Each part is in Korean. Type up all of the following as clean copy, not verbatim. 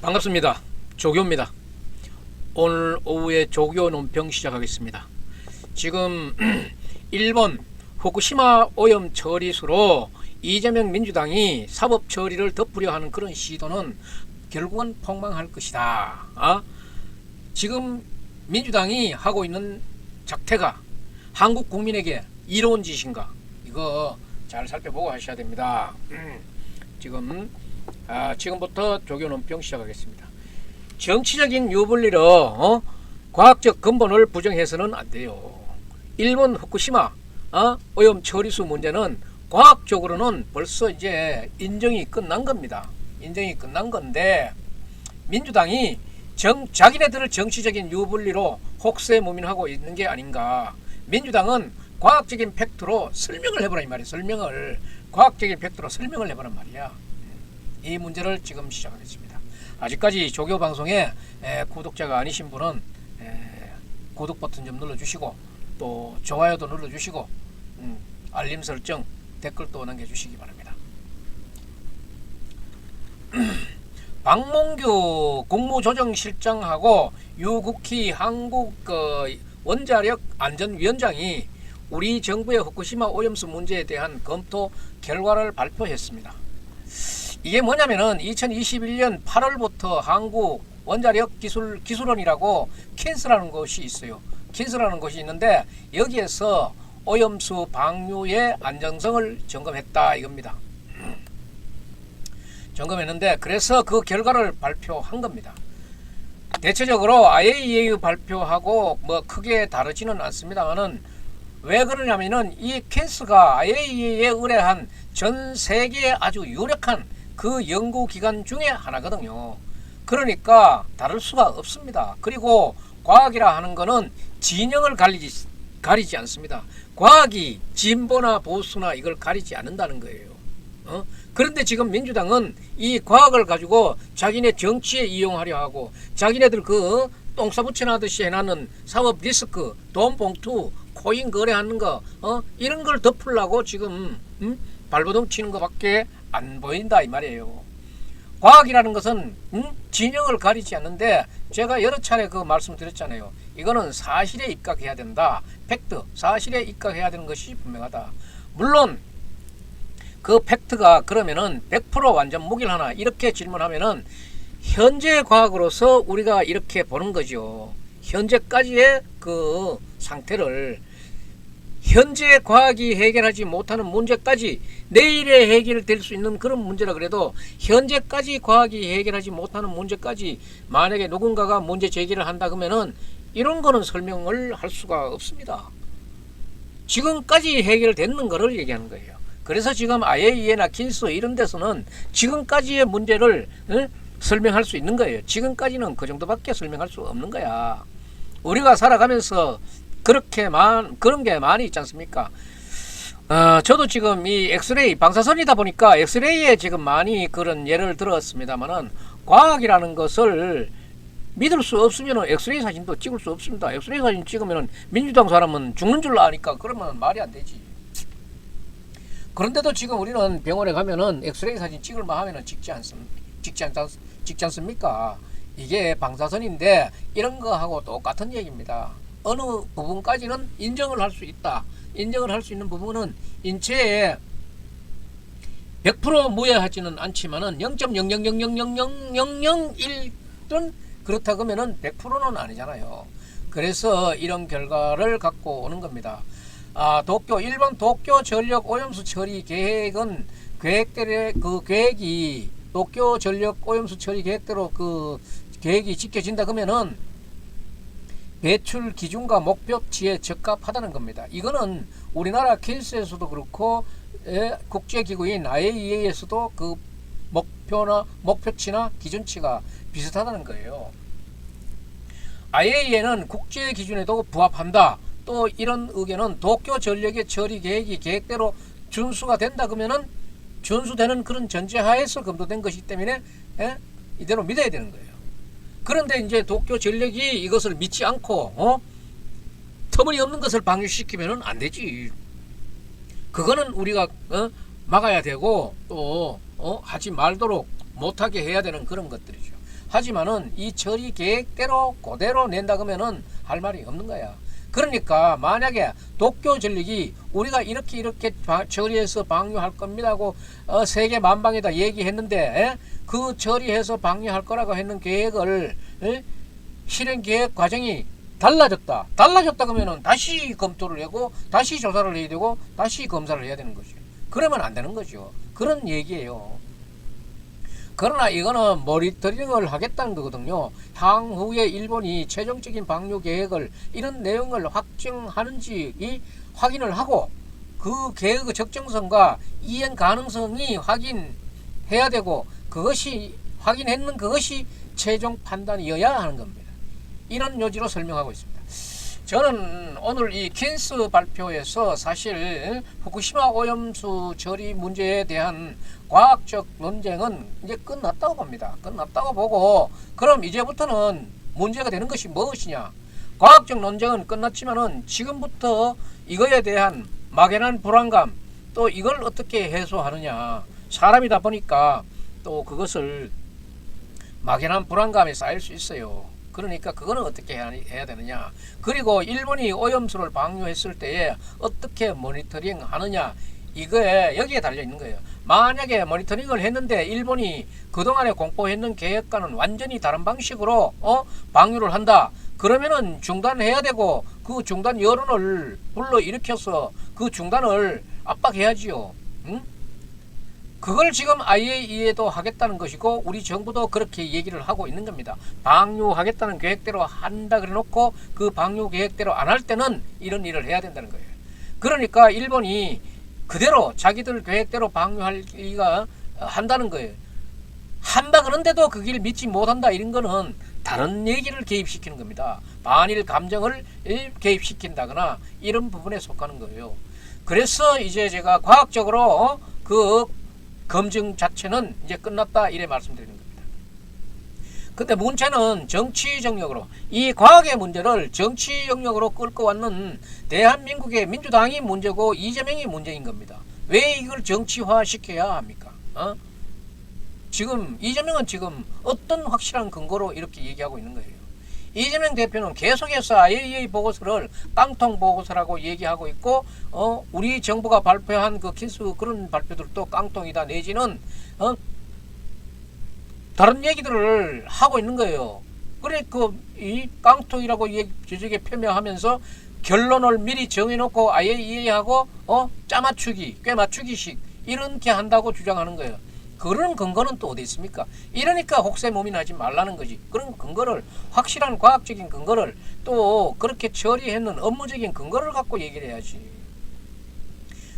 반갑습니다. 조교입니다. 오늘 오후에 조교 논평 시작하겠습니다. 지금 일본 후쿠시마 오염 처리수로 이재명 민주당이 사법 처리를 덮으려 하는 그런 시도는 결국은 폭망할 것이다. 지금 민주당이 하고 있는 작태가 한국 국민에게 이로운 짓인가? 이거 잘 살펴보고 하셔야 됩니다. 지금부터 조교 논평 시작하겠습니다. 정치적인 유불리로 과학적 근본을 부정해서는 안 돼요. 일본 후쿠시마 오염 처리수 문제는 과학적으로는 벌써 이제 인정이 끝난 겁니다. 인정이 끝난 건데 민주당이 자기네들을 정치적인 유불리로 혹세무민하고 있는 게 아닌가. 민주당은 과학적인 팩트로 설명을 해보라 이 말이야. 과학적인 팩트로 설명을 해보란 말이야. 이 문제를 지금 시작하겠습니다. 아직까지 조교 방송에 구독자가 아니신 분은 구독 버튼 좀 눌러주시고 또 좋아요도 눌러주시고 알림 설정 댓글도 남겨주시기 바랍니다. 박몽규 국무조정실장하고 유국희 한국 원자력 안전위원장이 우리 정부의 후쿠시마 오염수 문제에 대한 검토 결과를 발표했습니다. 이게 뭐냐면은 2021년 8월부터 한국 원자력 기술원이라고 캔스라는 곳이 있어요. 캔스라는 곳이 있는데 여기에서 오염수 방류의 안정성을 점검했다 이겁니다. 점검했는데 그래서 그 결과를 발표한 겁니다. 대체적으로 IAEA 발표하고 뭐 크게 다르지는 않습니다만은 왜 그러냐면은 이 캔스가 IAEA에 의뢰한 전 세계에 아주 유력한 그 연구기관 중에 하나거든요. 그러니까 다를 수가 없습니다. 그리고 과학이라 하는 거는 진영을 가리지 않습니다. 과학이 진보나 보수나 이걸 가리지 않는다는 거예요. 그런데 지금 민주당은 이 과학을 가지고 자기네 정치에 이용하려 하고 자기네들 그 똥싸붙여나듯이 해놨는 사법 리스크, 돈 봉투, 코인 거래하는 거 이런 걸 덮으려고 지금 발버둥 치는 것밖에 안 보인다 이 말이에요. 과학이라는 것은 진영을 가리지 않는데 제가 여러 차례 그 말씀드렸잖아요. 이거는 사실에 입각해야 된다. 팩트, 사실에 입각해야 되는 것이 분명하다. 물론 그 팩트가 그러면은 100% 완전 무길하나 이렇게 질문하면은 현재 과학으로서 우리가 이렇게 보는 거죠. 현재까지의 그 상태를 현재 과학이 해결하지 못하는 문제까지 내일에 해결될 수 있는 그런 문제라 그래도 현재까지 과학이 해결하지 못하는 문제까지 만약에 누군가가 문제 제기를 한다 그러면은 이런 거는 설명을 할 수가 없습니다. 지금까지 해결되는 거를 얘기하는 거예요. 그래서 지금 IAEA나 킨스 이런 데서는 지금까지의 문제를 설명할 수 있는 거예요. 지금까지는 그 정도밖에 설명할 수 없는 거야. 우리가 살아가면서 그런 게 많이 있지 않습니까? 저도 지금 이 엑스레이 방사선이다 보니까 엑스레이에 지금 많이 그런 예를 들었습니다만은 과학이라는 것을 믿을 수 없으면 엑스레이 사진도 찍을 수 없습니다. 엑스레이 사진 찍으면 민주당 사람은 죽는 줄 아니까 그러면 말이 안 되지. 그런데도 지금 우리는 병원에 가면은 엑스레이 사진 찍을만 하면은 찍지 않습니까? 이게 방사선인데 이런 거하고 똑같은 얘기입니다. 어느 부분까지는 인정을 할 수 있다. 인정을 할 수 있는 부분은 인체에 100% 무해하지는 않지만은 0.000000001든 그렇다 그러면은 100%는 아니잖아요. 그래서 이런 결과를 갖고 오는 겁니다. 일본 도쿄 전력 오염수 처리 계획은 도쿄 전력 오염수 처리 계획대로 그 계획이 지켜진다 그러면은 배출 기준과 목표치에 적합하다는 겁니다. 이거는 우리나라 킨스에서도 그렇고 국제기구인 IAEA에서도 그 목표치나 기준치가 비슷하다는 거예요. IAEA는 국제 기준에도 부합한다. 또 이런 의견은 도쿄 전력의 처리 계획이 계획대로 준수가 된다 그러면은 준수되는 그런 전제하에서 검토된 것이기 때문에 이대로 믿어야 되는 거예요. 그런데 이제 도쿄 전력이 이것을 믿지 않고 터무니없는 것을 방류시키면은 안 되지. 그거는 우리가 막아야 되고 또 하지 말도록 못하게 해야 되는 그런 것들이죠. 하지만은 이 처리 계획대로 그대로 낸다 그러면은 할 말이 없는 거야. 그러니까 만약에 도쿄 전력이 우리가 이렇게 처리해서 방류할 겁니다 하고 세계 만방에다 얘기했는데 그 처리해서 방류할 거라고 했는 계획을 실행 계획 과정이 달라졌다 그러면은 다시 검토를 하고 다시 조사를 해야 되고 다시 검사를 해야 되는 거죠. 그러면 안 되는 거죠. 그런 얘기예요. 그러나 이거는 모니터링을 하겠다는 거거든요. 향후에 일본이 최종적인 방류 계획을 이런 내용을 확정하는지 확인을 하고 그 계획의 적정성과 이행 가능성이 확인해야 되고 그것이 확인했는 그것이 최종 판단이어야 하는 겁니다. 이런 요지로 설명하고 있습니다. 저는 오늘 이 킨스 발표에서 사실 후쿠시마 오염수 처리 문제에 대한 과학적 논쟁은 이제 끝났다고 봅니다. 끝났다고 보고 그럼 이제부터는 문제가 되는 것이 무엇이냐. 과학적 논쟁은 끝났지만은 지금부터 이거에 대한 막연한 불안감 또 이걸 어떻게 해소하느냐. 사람이다 보니까 또 그것을 막연한 불안감에 쌓일 수 있어요. 그러니까 그거는 어떻게 해야 되느냐. 그리고 일본이 오염수를 방류했을 때에 어떻게 모니터링 하느냐. 이거에 여기에 달려 있는 거예요. 만약에 모니터링을 했는데 일본이 그동안에 공포했는 계획과는 완전히 다른 방식으로 방류를 한다. 그러면은 중단해야 되고 그 중단 여론을 불러일으켜서 그 중단을 압박해야지요. 응? 그걸 지금 IAEA도 하겠다는 것이고 우리 정부도 그렇게 얘기를 하고 있는 겁니다. 방류하겠다는 계획대로 한다 그래 놓고 그 방류 계획대로 안 할 때는 이런 일을 해야 된다는 거예요. 그러니까 일본이 그대로 자기들 계획대로 방류할 리가 한다는 거예요. 한다 그런데도 그 길 믿지 못한다 이런 거는 다른 얘기를 개입시키는 겁니다. 반일 감정을 개입시킨다거나 이런 부분에 속하는 거예요. 그래서 이제 제가 과학적으로 그 검증 자체는 이제 끝났다 이래 말씀드리는 겁니다. 근데 문제는 정치 영역으로 이 과학의 문제를 정치 영역으로 끌고 왔는 대한민국의 민주당이 문제고 이재명이 문제인 겁니다. 왜 이걸 정치화 시켜야 합니까? 지금 이재명은 지금 어떤 확실한 근거로 이렇게 얘기하고 있는 거예요. 이재명 대표는 계속해서 IAEA 보고서를 깡통 보고서라고 얘기하고 있고 우리 정부가 발표한 그 킨스 그런 발표들도 깡통이다 내지는 다른 얘기들을 하고 있는 거예요. 그래 이 깡통이라고 저쪽에 표명하면서 결론을 미리 정해놓고 IAEA하고 짜맞추기, 꿰맞추기식 이렇게 한다고 주장하는 거예요. 그런 근거는 또 어디 있습니까? 이러니까 혹세무민하지 말라는 거지. 그런 근거를 확실한 과학적인 근거를 또 그렇게 처리했는 업무적인 근거를 갖고 얘기를 해야지.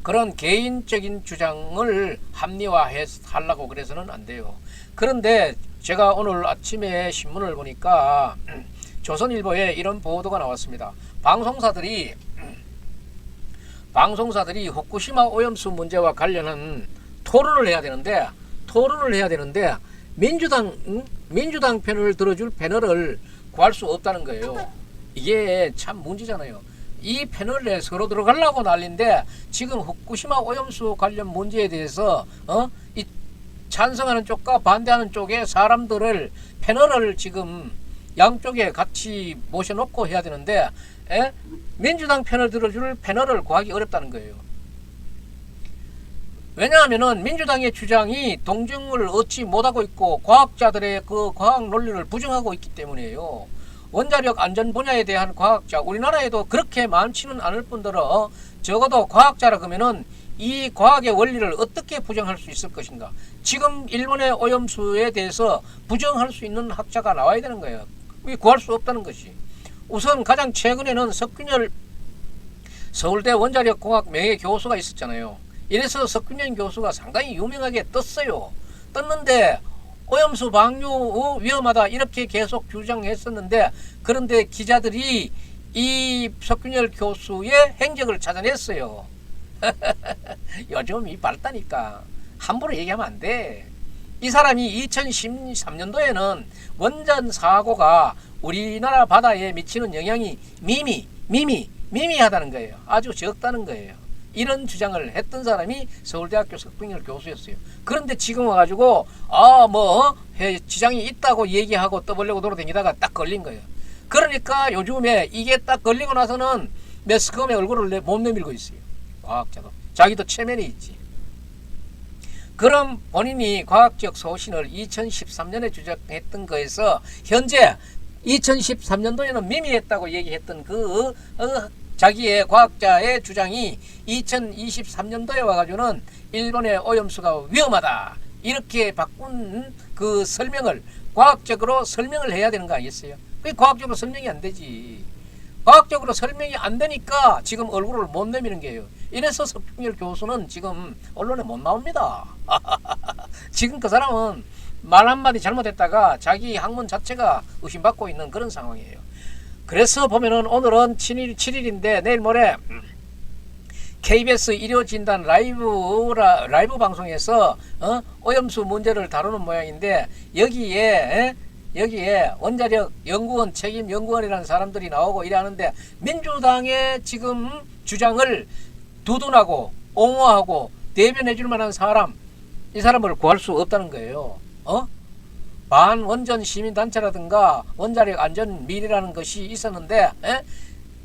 그런 개인적인 주장을 합리화하려고 그래서는 안 돼요. 그런데 제가 오늘 아침에 신문을 보니까 조선일보에 이런 보도가 나왔습니다. 방송사들이 후쿠시마 오염수 문제와 관련한 토론을 해야 되는데 민주당 편을 들어줄 패널을 구할 수 없다는 거예요. 이게 참 문제잖아요. 이 패널에 서로 들어가려고 난리인데 지금 후쿠시마 오염수 관련 문제에 대해서 이 찬성하는 쪽과 반대하는 쪽에 사람들을 패널을 지금 양쪽에 같이 모셔놓고 해야 되는데 민주당 편을 들어줄 패널을 구하기 어렵다는 거예요. 왜냐하면은 민주당의 주장이 동정을 얻지 못하고 있고 과학자들의 그 과학 논리를 부정하고 있기 때문이에요. 원자력 안전 분야에 대한 과학자 우리나라에도 그렇게 많지는 않을 뿐더러 적어도 과학자라 그러면은 이 과학의 원리를 어떻게 부정할 수 있을 것인가. 지금 일본의 오염수에 대해서 부정할 수 있는 학자가 나와야 되는 거예요. 구할 수 없다는 것이. 우선 가장 최근에는 석균열 서울대 원자력공학 명예교수가 있었잖아요. 이래서 석균열 교수가 상당히 유명하게 떴어요. 떴는데 오염수 방류 위험하다 이렇게 계속 주장했었는데 그런데 기자들이 이 석균열 교수의 행적을 찾아냈어요. 요즘 발다니까 함부로 얘기하면 안 돼. 이 사람이 2013년도에는 원전 사고가 우리나라 바다에 미치는 영향이 미미하다는 거예요. 아주 적다는 거예요. 이런 주장을 했던 사람이 서울대학교 석동열 교수였어요. 그런데 지금 와가지고 지장이 있다고 얘기하고 떠벌려고 돌아다니다가 딱 걸린 거예요. 그러니까 요즘에 이게 딱 걸리고 나서는 매스컴의 얼굴을 못 내밀고 있어요. 과학자도 자기도 체면이 있지. 그럼 본인이 과학적 소신을 2013년에 주장했던 거에서 현재 2013년도에는 미미했다고 얘기했던 자기의 과학자의 주장이 2023년도에 와가지고는 일본의 오염수가 위험하다 이렇게 바꾼 그 설명을 과학적으로 설명을 해야 되는 거 아니겠어요? 그게 과학적으로 설명이 안 되지. 과학적으로 설명이 안 되니까 지금 얼굴을 못 내미는 게요. 이래서 석동열 교수는 지금 언론에 못 나옵니다. 지금 그 사람은 말 한마디 잘못했다가 자기 학문 자체가 의심받고 있는 그런 상황이에요. 그래서 보면은 오늘은 7일인데 내일 모레 KBS 일요진단 라이브 방송에서 오염수 문제를 다루는 모양인데 여기에 원자력 연구원 책임 연구원이라는 사람들이 나오고 이러는데 민주당의 지금 주장을 두둔하고 옹호하고 대변해 줄 만한 사람, 이 사람을 구할 수 없다는 거예요. 반원전 시민단체라든가 원자력 안전 미래라는 것이 있었는데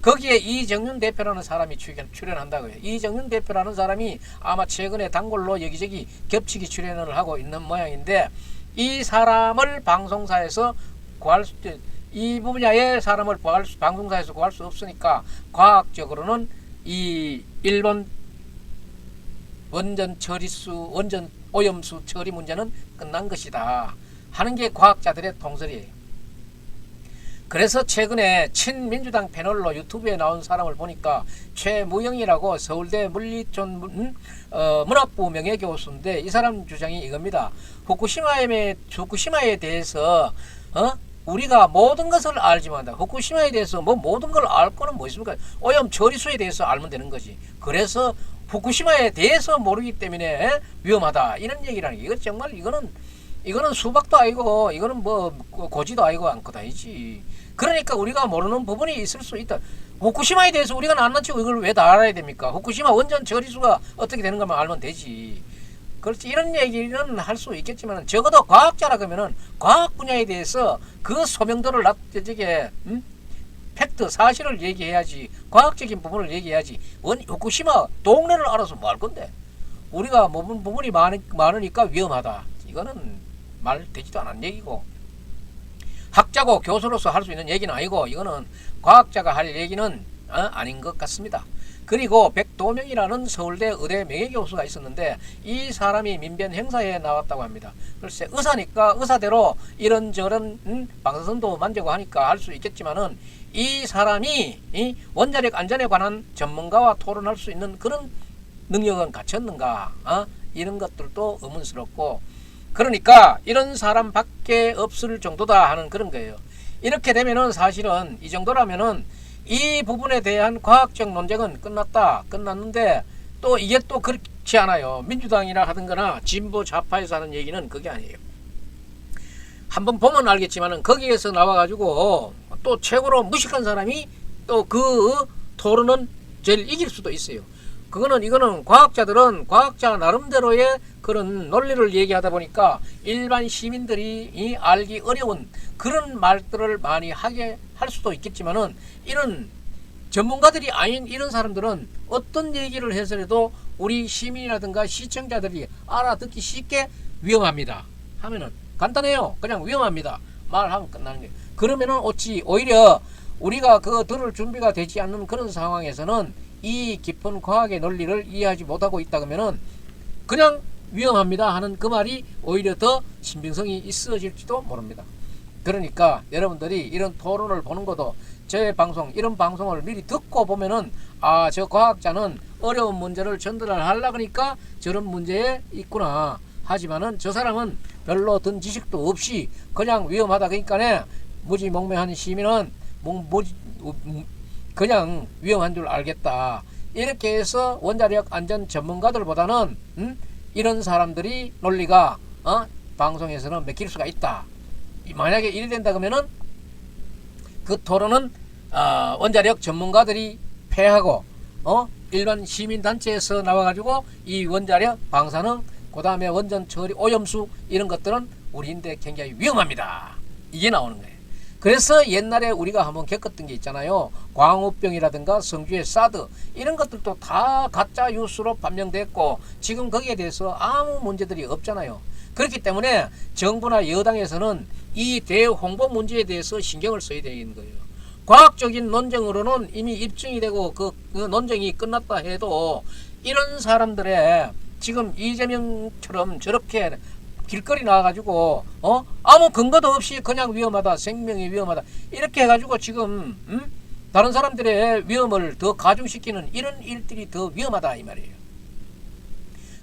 거기에 이정윤 대표라는 사람이 출연한다고요. 이정윤 대표라는 사람이 아마 최근에 단골로 여기저기 겹치기 출연을 하고 있는 모양인데 이 사람을 방송사에서 이 분야의 사람을 방송사에서 구할 수 없으니까 과학적으로는 이 일본 원전 오염수 처리 문제는 끝난 것이다 하는 게 과학자들의 통설이에요. 그래서 최근에 친민주당 패널로 유튜브에 나온 사람을 보니까 최무영이라고 서울대 물리촌 문학부 명예교수인데 이 사람 주장이 이겁니다. 후쿠시마에 대해서 우리가 모든 것을 알지만 후쿠시마에 대해서 모든 걸 알 거는 뭐 있습니까? 오염 처리수에 대해서 알면 되는 거지. 그래서 후쿠시마에 대해서 모르기 때문에 위험하다 이런 얘기라는 게 이거는 수박도 아니고 이거는 고지도 아니고 안고 다니지. 그러니까 우리가 모르는 부분이 있을 수 있다. 후쿠시마에 대해서 우리가 안 치고 이걸 왜 다 알아야 됩니까? 후쿠시마 원전 처리수가 어떻게 되는 것만 알면 되지. 그렇지. 이런 얘기는 할 수 있겠지만 적어도 과학자라 그러면은 과학 분야에 대해서 그 소명도를 팩트 사실을 얘기해야지. 과학적인 부분을 얘기해야지. 후쿠시마 동네를 알아서 뭐 할 건데. 우리가 모르는 부분이 많으니까 위험하다. 이거는 말 되지도 않은 얘기고 학자고 교수로서 할 수 있는 얘기는 아니고 이거는 과학자가 할 얘기는 아닌 것 같습니다. 그리고 백도명이라는 서울대 의대 명예교수가 있었는데 이 사람이 민변 행사에 나왔다고 합니다. 글쎄 의사니까 의사대로 이런저런 방사선도 만지고 하니까 할 수 있겠지만은 이 사람이 원자력 안전에 관한 전문가와 토론할 수 있는 그런 능력은 갖췄는가? 이런 것들도 의문스럽고 그러니까 이런 사람밖에 없을 정도다 하는 그런 거예요. 이렇게 되면은 사실은 이 정도라면은 이 부분에 대한 과학적 논쟁은 끝났는데 또 이게 또 그렇지 않아요. 민주당이나 하든거나 진보 좌파에서 하는 얘기는 그게 아니에요. 한번 보면 알겠지만은 거기에서 나와가지고 또 최고로 무식한 사람이 또 그 토론은 제일 이길 수도 있어요. 이거는 과학자들은 과학자 나름대로의 그런 논리를 얘기하다 보니까 일반 시민들이 알기 어려운 그런 말들을 많이 하게 할 수도 있겠지만은 이런 전문가들이 아닌 이런 사람들은 어떤 얘기를 해서라도 우리 시민이라든가 시청자들이 알아듣기 쉽게 위험합니다 하면은 간단해요. 그냥 위험합니다 말하면 끝나는 거예요. 그러면은 오히려 우리가 그거 들을 준비가 되지 않는 그런 상황에서는 이 깊은 과학의 논리를 이해하지 못하고 있다 그러면은 그냥 위험합니다 하는 그 말이 오히려 더 신빙성이 있어질지도 모릅니다. 그러니까 여러분들이 이런 토론을 보는 것도 제 방송 이런 방송을 미리 듣고 보면은 저 과학자는 어려운 문제를 전달하려고 하니까 저런 문제에 있구나. 하지만은 저 사람은 별로 든 지식도 없이 그냥 위험하다 그러니까 무지몽매한 시민은 그냥 위험한 줄 알겠다. 이렇게 해서 원자력 안전 전문가들보다는 이런 사람들이 논리가 방송에서는 맥힐 수가 있다. 만약에 이래 된다 그러면은 그 토론은 원자력 전문가들이 패하고 일반 시민단체에서 나와가지고 이 원자력 방사능 그 다음에 원전 처리 오염수 이런 것들은 우리인데 굉장히 위험합니다. 이게 나오는 거예요. 그래서 옛날에 우리가 한번 겪었던 게 있잖아요. 광우병이라든가 성주의 사드 이런 것들도 다 가짜 뉴스로 판명됐고 지금 거기에 대해서 아무 문제들이 없잖아요. 그렇기 때문에 정부나 여당에서는 이 대홍보 문제에 대해서 신경을 써야 되는 거예요. 과학적인 논쟁으로는 이미 입증이 되고 그 논쟁이 끝났다 해도 이런 사람들의 지금 이재명처럼 저렇게 길거리 나와가지고 아무 근거도 없이 그냥 위험하다, 생명이 위험하다 이렇게 해가지고 지금 다른 사람들의 위험을 더 가중시키는 이런 일들이 더 위험하다 이 말이에요.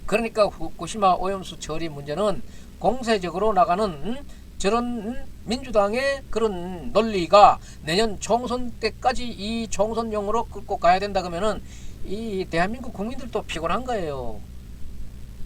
그러니까 후쿠시마 오염수 처리 문제는 공세적으로 나가는 저런 민주당의 그런 논리가 내년 총선 때까지 이 총선용으로 끌고 가야 된다 그러면은 이 대한민국 국민들도 피곤한 거예요.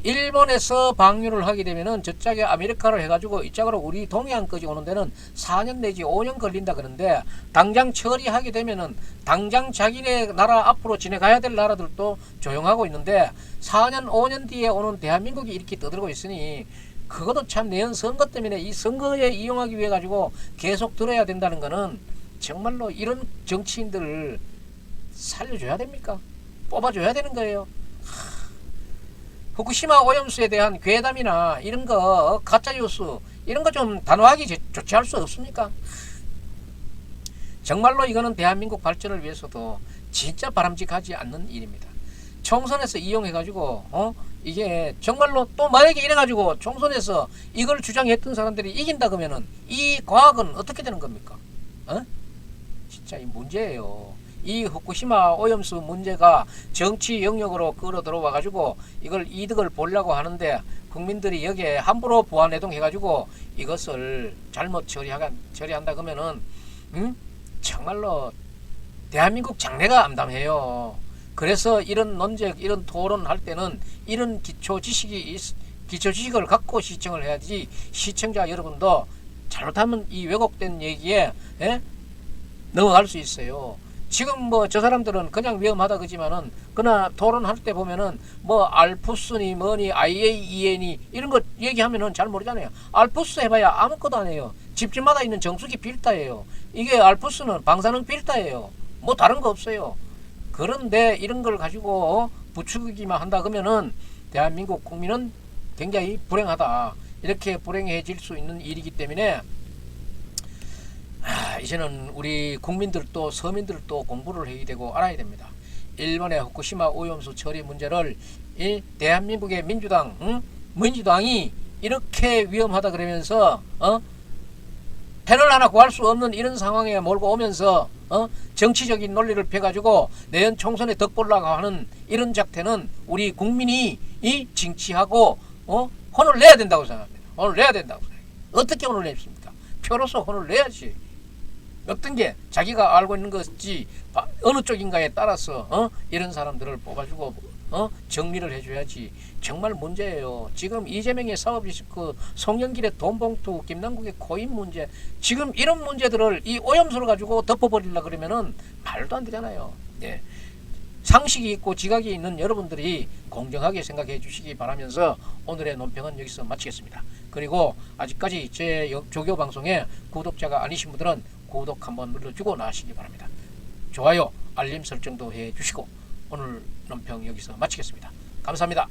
일본에서 방류를 하게 되면은 저쪽에 아메리카를 해가지고 이쪽으로 우리 동해안까지 오는 데는 4년 내지 5년 걸린다 그러는데 당장 처리하게 되면은 당장 자기네 나라 앞으로 지나가야 될 나라들도 조용하고 있는데 4년 5년 뒤에 오는 대한민국이 이렇게 떠들고 있으니 그것도 참 내년 선거 때문에 이 선거에 이용하기 위해 가지고 계속 들어야 된다는 거는 정말로 이런 정치인들을 살려줘야 됩니까? 뽑아줘야 되는 거예요. 후쿠시마 오염수에 대한 괴담이나 이런 거 가짜뉴스 이런 거 좀 단호하게 조치할 수 없습니까? 정말로 이거는 대한민국 발전을 위해서도 진짜 바람직하지 않는 일입니다. 총선에서 이용해 가지고 이게 정말로 또 만약에 이래 가지고 총선에서 이걸 주장했던 사람들이 이긴다 그러면은 이 과학은 어떻게 되는 겁니까? 진짜 이 문제예요. 이 후쿠시마 오염수 문제가 정치 영역으로 끌어 들어와 가지고 이걸 이득을 보려고 하는데 국민들이 여기에 함부로 부안해동 해가지고 이것을 잘못 처리한다 그러면은 정말로 대한민국 장래가 암담해요. 그래서 이런 논쟁 이런 토론할 때는 이런 기초 지식을 갖고 시청을 해야지 시청자 여러분도 잘못하면 이 왜곡된 얘기에 넘어갈 수 있어요. 지금 뭐 저 사람들은 그냥 위험하다 그지만은 그러나 토론할 때 보면은 뭐 알프스니 뭐니 IAEA니 이런 거 얘기하면은 잘 모르잖아요. 알프스 해봐야 아무것도 안 해요. 집집마다 있는 정수기 필터예요. 이게 알프스는 방사능 필터예요. 뭐 다른 거 없어요. 그런데 이런 걸 가지고 부추기기만 한다 그러면은 대한민국 국민은 굉장히 불행하다. 이렇게 불행해질 수 있는 일이기 때문에 이제는 우리 국민들도 서민들도 공부를 해야 되고 알아야 됩니다. 일본의 후쿠시마 오염수 처리 문제를 이 대한민국의 민주당이 이렇게 위험하다 그러면서 패널 하나 구할 수 없는 이런 상황에 몰고 오면서 정치적인 논리를 펴가지고 내년 총선에 덕보려고 하는 이런 작태는 우리 국민이 징치하고 혼을 내야 된다고 생각합니다. 혼을 내야 된다고 생각해요. 어떻게 혼을 냅습니까? 표로서 혼을 내야지. 어떤 게 자기가 알고 있는 것이 어느 쪽인가에 따라서 이런 사람들을 뽑아주고 정리를 해줘야지. 정말 문제예요. 지금 이재명의 사업이 그 송영길의 돈봉투, 김남국의 코인 문제, 지금 이런 문제들을 이 오염수를 가지고 덮어버리려 그러면은 말도 안 되잖아요. 예. 상식이 있고 지각이 있는 여러분들이 공정하게 생각해 주시기 바라면서 오늘의 논평은 여기서 마치겠습니다. 그리고 아직까지 제 조교 방송에 구독자가 아니신 분들은 구독 한번 눌러주고 나가시기 바랍니다. 좋아요, 알림 설정도 해 주시고 오늘 논평 여기서 마치겠습니다. 감사합니다.